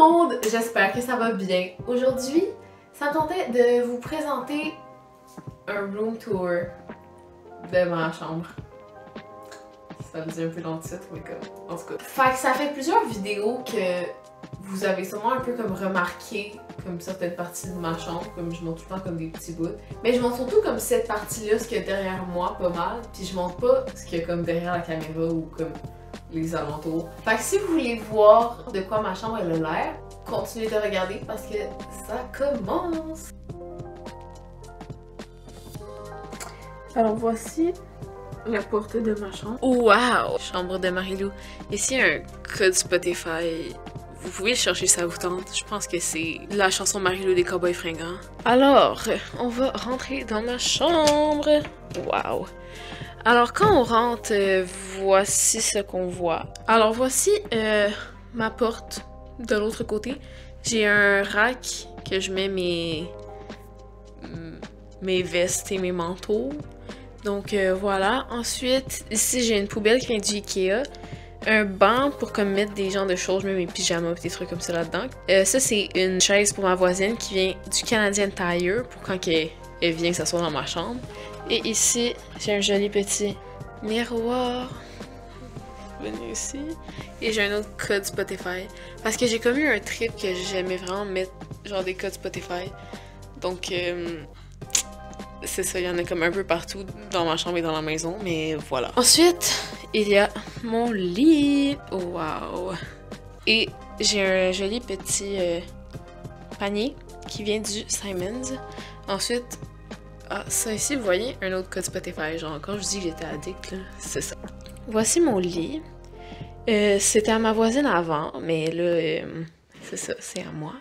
monde, j'espère que ça va bien. Aujourd'hui, ça me tentait de vous présenter un room tour de ma chambre. Ça me dit un peu dans le titre, mais comme, en tout cas. Fait que ça fait plusieurs vidéos que vous avez sûrement un peu comme remarqué comme certaines parties de ma chambre, comme je montre tout le temps comme des petits bouts. Mais je montre surtout comme cette partie-là, ce qu'il y a derrière moi, pas mal. Puis je montre pas ce qu'il y a comme derrière la caméra ou comme les alentours. Fait que si vous voulez voir de quoi ma chambre elle a l'air, continuez de regarder parce que ça commence! Alors voici la portée de ma chambre. Wow! Chambre de Marilou. Ici un code Spotify. Vous pouvez chercher ça vous tente. Je pense que c'est la chanson Marilou des Cowboys Fringants. Alors, on va rentrer dans ma chambre. Wow! Alors, quand on rentre, voici ce qu'on voit. Alors, voici ma porte de l'autre côté. J'ai un rack que je mets mes vestes et mes manteaux. Donc, voilà. Ensuite, ici, j'ai une poubelle qui vient du Ikea. Un banc pour comme mettre des genres de choses, même mes pyjamas et des trucs comme ça là-dedans. Ça, c'est une chaise pour ma voisine qui vient du Canadian Tire pour quand elle vient que ça soit dans ma chambre. Et ici, j'ai un joli petit miroir. Venez ici. Et j'ai un autre code Spotify. Parce que j'ai comme eu un trip que j'aimais vraiment mettre genre des codes Spotify. Donc, c'est ça, il y en a comme un peu partout dans ma chambre et dans la maison, mais voilà. Ensuite, il y a mon lit. Wow! Et j'ai un joli petit panier qui vient du Simons. Ensuite, ça ici, vous voyez, un autre code Spotify. Genre, quand je dis que j'étais addict, là, c'est ça. Voici mon lit. C'était à ma voisine avant, mais là, c'est ça, c'est à moi.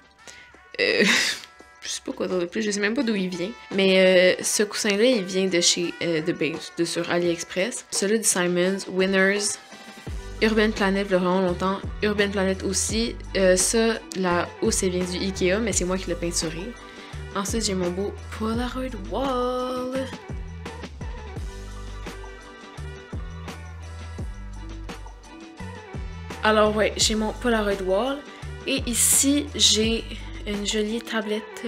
Je sais pas quoi dire de plus, je sais même pas d'où il vient. Mais ce coussin-là, il vient de chez The Base, de sur AliExpress. Celui du Simons, Winners, Urban Planet, il y a vraiment longtemps. Urban Planet aussi. Ça, la housse, elle vient du Ikea, mais c'est moi qui l'ai peinturé. Ensuite, j'ai mon beau Polaroid Wall. Alors ouais, j'ai mon Polaroid Wall. Et ici, j'ai une jolie tablette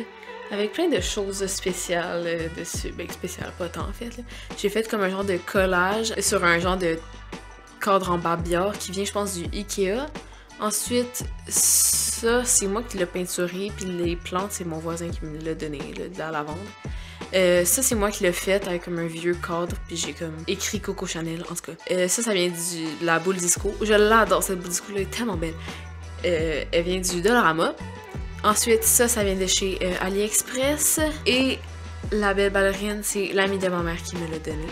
avec plein de choses spéciales dessus. Ben, spéciales, pas tant en fait. J'ai fait comme un genre de collage sur un genre de cadre en babillard qui vient, je pense, du Ikea. Ensuite, ça, c'est moi qui l'ai peinturé, puis les plantes, c'est mon voisin qui me l'a donné, là, de la lavande. Ça, c'est moi qui l'ai fait avec comme un vieux cadre, puis j'ai comme écrit Coco Chanel, en tout cas. Ça vient de la boule disco. Je l'adore, cette boule disco-là, elle est tellement belle. Elle vient du Dollarama. Ensuite, ça vient de chez AliExpress. Et la belle ballerine, c'est l'amie de ma mère qui me l'a donné.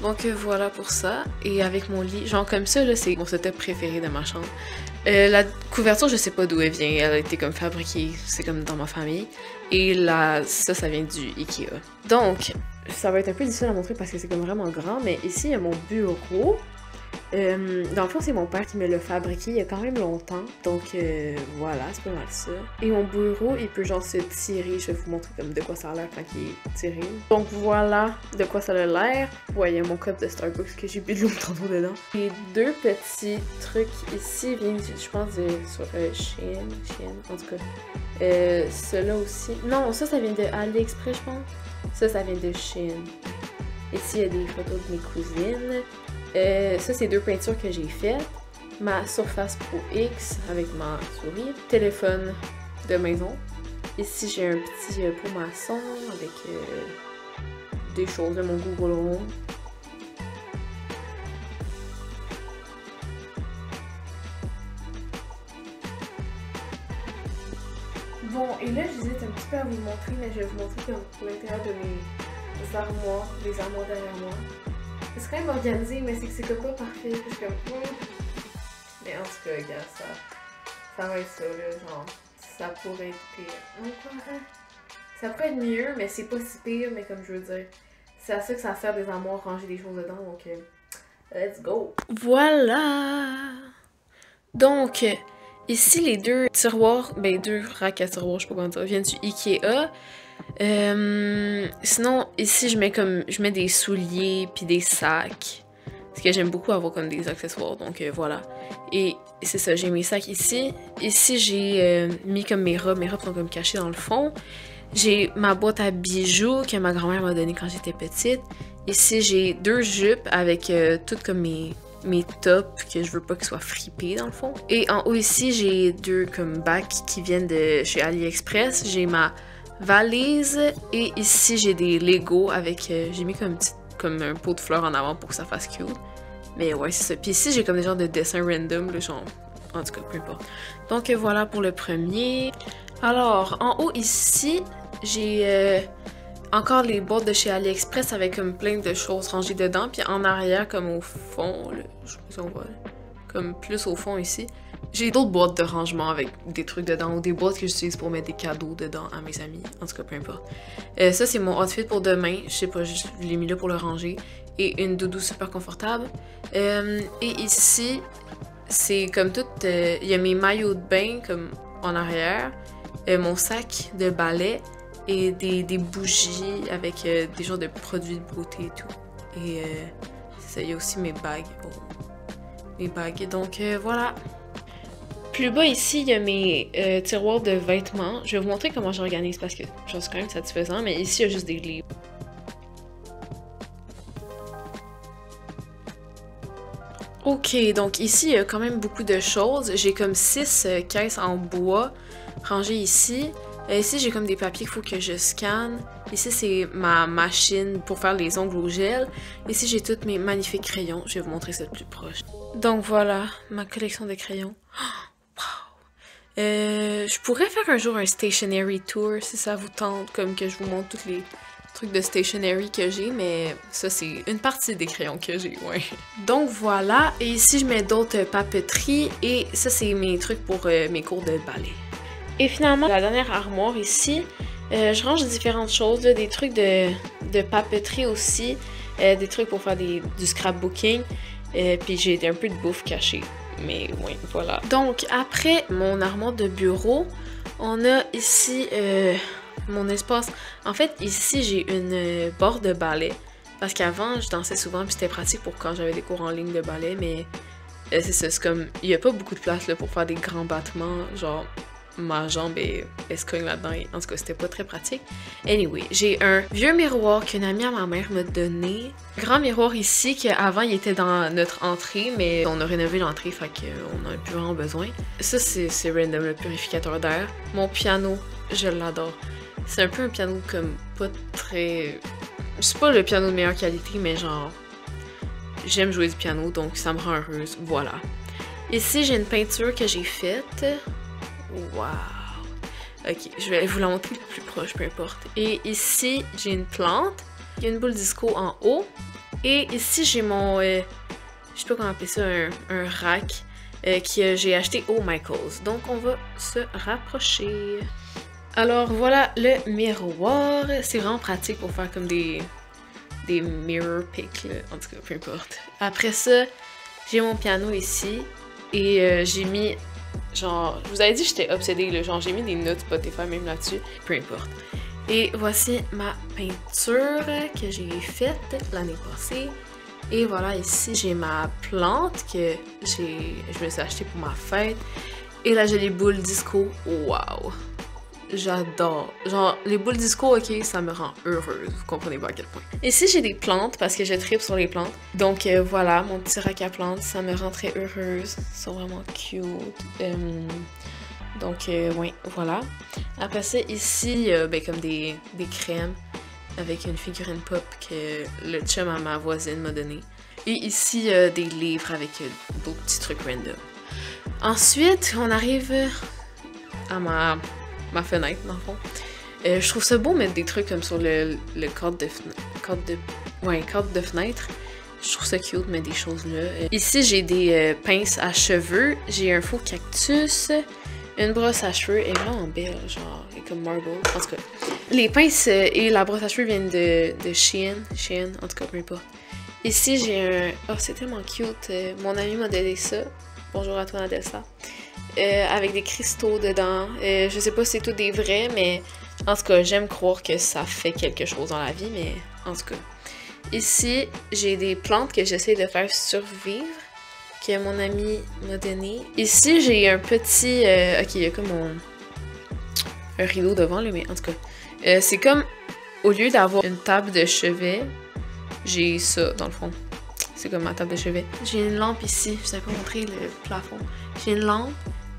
Donc voilà pour ça. Et avec mon lit, genre comme ça, là, c'est mon setup préféré de ma chambre. La couverture, je sais pas d'où elle vient. Elle a été comme fabriquée, c'est comme dans ma famille. Et là, ça vient du Ikea. Donc, ça va être un peu difficile à montrer parce que c'est comme vraiment grand. Mais ici, il y a mon bureau. Dans le fond, c'est mon père qui me l'a fabriqué il y a quand même longtemps. Donc voilà, c'est pas mal ça. Et mon bureau, il peut genre se tirer. Je vais vous montrer comme de quoi ça a l'air quand il est tiré. Donc voilà de quoi ça a l'air. Vous voyez mon cup de Starbucks que j'ai bu de l'eau tantôt dedans. Les deux petits trucs ici viennent, je pense, sur Shein, en tout cas. Ceux-là aussi. Non, ça vient de AliExpress, je pense. Ça vient de Shein. Ici, il y a des photos de mes cousines. Ça, c'est deux peintures que j'ai faites. Ma Surface Pro X avec ma souris. Téléphone de maison. Ici, j'ai un petit pot maçon avec des choses de mon Google Home. Bon, et là, j'hésite un petit peu à vous montrer, mais je vais vous montrer comme l'intérieur de mes armoires, les armoires derrière moi. C'est quand même organisé, mais c'est que c'est pas parfait. Je suis comme, mais en tout cas, regarde, ça va être ça, là, genre, ça pourrait être pire. Ça pourrait être mieux, mais c'est pas si pire, mais comme je veux dire, c'est à ça que ça sert des armoires, ranger des choses dedans, donc let's go! Voilà! Donc, ici, les deux tiroirs, ben deux racks à tiroirs, je sais pas comment dire, viennent du Ikea. Sinon, ici, je mets des souliers puis des sacs. Parce que j'aime beaucoup avoir comme des accessoires, donc voilà. Et c'est ça, j'ai mes sacs ici. Ici, j'ai mis comme mes robes. Mes robes sont comme cachées dans le fond. J'ai ma boîte à bijoux que ma grand-mère m'a donnée quand j'étais petite. Ici, j'ai 2 jupes avec toutes comme mes tops que je veux pas qu'ils soient fripés dans le fond. Et en haut ici, j'ai 2 comme bacs qui viennent de chez AliExpress. J'ai ma valise et ici, j'ai des Lego avec... j'ai mis comme un pot de fleurs en avant pour que ça fasse cute. Mais ouais, c'est ça. Puis ici, j'ai comme des genres de dessins random, là, genre... En tout cas, peu importe. Donc voilà pour le premier. Alors, en haut ici, j'ai encore les boîtes de chez AliExpress avec comme plein de choses rangées dedans. Puis en arrière, comme au fond, là, je sais pas si on voit, comme plus au fond ici, j'ai d'autres boîtes de rangement avec des trucs dedans ou des boîtes que j'utilise pour mettre des cadeaux dedans à mes amis. En tout cas, peu importe. Ça, c'est mon outfit pour demain. Je sais pas, je l'ai mis là pour le ranger. Et une doudou super confortable. Et ici, c'est comme tout... Il y a mes maillots de bain comme en arrière. Mon sac de balai. Et des bougies avec des genres de produits de beauté et tout. Et c'est ça, il y a aussi mes bagues. Oh. Mes bagues. Donc voilà. Plus bas ici, il y a mes tiroirs de vêtements. Je vais vous montrer comment j'organise parce que genre, c'est quand même satisfaisant. Mais ici, il y a juste des livres. Ok, donc ici, il y a quand même beaucoup de choses. J'ai comme 6 caisses en bois rangées ici. Ici, j'ai comme des papiers qu'il faut que je scanne. Ici, c'est ma machine pour faire les ongles au gel. Ici, j'ai tous mes magnifiques crayons. Je vais vous montrer ça de plus proche. Donc voilà, ma collection de crayons. Oh, wow! Je pourrais faire un jour un stationery tour si ça vous tente, comme que je vous montre tous les trucs de stationery que j'ai, mais ça, c'est une partie des crayons que j'ai, ouais. Donc voilà, et ici, je mets d'autres papeteries, et ça, c'est mes trucs pour mes cours de ballet. Et finalement, la dernière armoire ici, je range différentes choses, là, des trucs de papeterie aussi, des trucs pour faire du scrapbooking, puis j'ai un peu de bouffe cachée. Mais oui, voilà. Donc, après mon armoire de bureau, on a ici mon espace. En fait, ici, j'ai une barre de ballet. Parce qu'avant, je dansais souvent, puis c'était pratique pour quand j'avais des cours en ligne de ballet, mais c'est ça, c'est comme... Il n'y a pas beaucoup de place là, pour faire des grands battements, genre... Ma jambe elle se cogne là-dedans. En tout cas, c'était pas très pratique. Anyway, j'ai un vieux miroir qu'une amie à ma mère m'a donné. Grand miroir ici, qu'avant, il était dans notre entrée, mais on a rénové l'entrée, fait qu'on n'en a plus vraiment besoin. Ça, c'est random, le purificateur d'air. Mon piano, je l'adore. C'est un peu un piano comme pas très... C'est pas le piano de meilleure qualité, mais genre... J'aime jouer du piano, donc ça me rend heureuse. Voilà. Ici, j'ai une peinture que j'ai faite. Wow! Ok, je vais vous la montrer plus proche, peu importe. Et ici, j'ai une plante. Il y a une boule disco en haut. Et ici, j'ai mon... je sais pas comment appeler ça, un rack que j'ai acheté au Michaels. Donc, on va se rapprocher. Alors, voilà le miroir. C'est vraiment pratique pour faire comme des mirror pics, là. En tout cas, peu importe. Après ça, j'ai mon piano ici. Et j'ai mis... Genre, je vous avais dit que j'étais obsédée, là. Genre, j'ai mis des notes Spotify même là-dessus. Peu importe. Et voici ma peinture que j'ai faite l'année passée. Et voilà, ici, j'ai ma plante que je me suis achetée pour ma fête. Et là, j'ai les boules disco. Waouh! J'adore. Genre, les boules disco, ok, ça me rend heureuse. Vous comprenez pas à quel point. Ici, j'ai des plantes parce que je tripe sur les plantes. Donc, voilà, mon petit rack à plantes, ça me rend très heureuse. Ils sont vraiment cute. Donc, ouais, voilà. Après ça, ici, ben, comme des crèmes avec une figurine pop que le chum à ma voisine m'a donné. Et ici, des livres avec d'autres petits trucs random. Ensuite, on arrive à ma fenêtre, dans le fond. Je trouve ça beau mettre des trucs comme sur le cadre de fenêtre. Je trouve ça cute, mettre des choses là. Ici, j'ai des pinces à cheveux. J'ai un faux cactus. Une brosse à cheveux. Elle est vraiment belle, genre, elle est comme marble. En tout cas, les pinces et la brosse à cheveux viennent de Shein. Shein, en tout cas, peu importe. Ici, j'ai un... Oh, c'est tellement cute. Mon ami m'a donné ça. Bonjour à toi, Nadelsa. Avec des cristaux dedans. Je sais pas si c'est tout des vrais, mais en tout cas, j'aime croire que ça fait quelque chose dans la vie, mais en tout cas. Ici, j'ai des plantes que j'essaie de faire survivre. que mon ami m'a donné. Ici, j'ai un petit... ok, il y a comme un rideau devant, là, mais en tout cas. C'est comme, au lieu d'avoir une table de chevet, j'ai ça, dans le fond. C'est comme ma table de chevet. J'ai une lampe ici, je vous ai pas montré le plafond. J'ai une lampe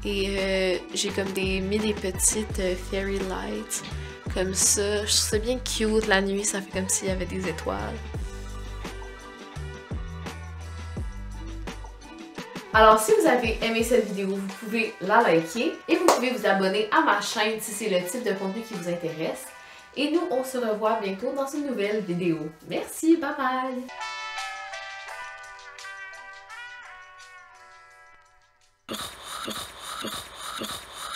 et j'ai comme mis des petites fairy lights comme ça. Je trouve ça bien cute la nuit, ça fait comme s'il y avait des étoiles. Alors si vous avez aimé cette vidéo, vous pouvez la liker et vous pouvez vous abonner à ma chaîne si c'est le type de contenu qui vous intéresse. Et nous, on se revoit bientôt dans une nouvelle vidéo. Merci, bye bye!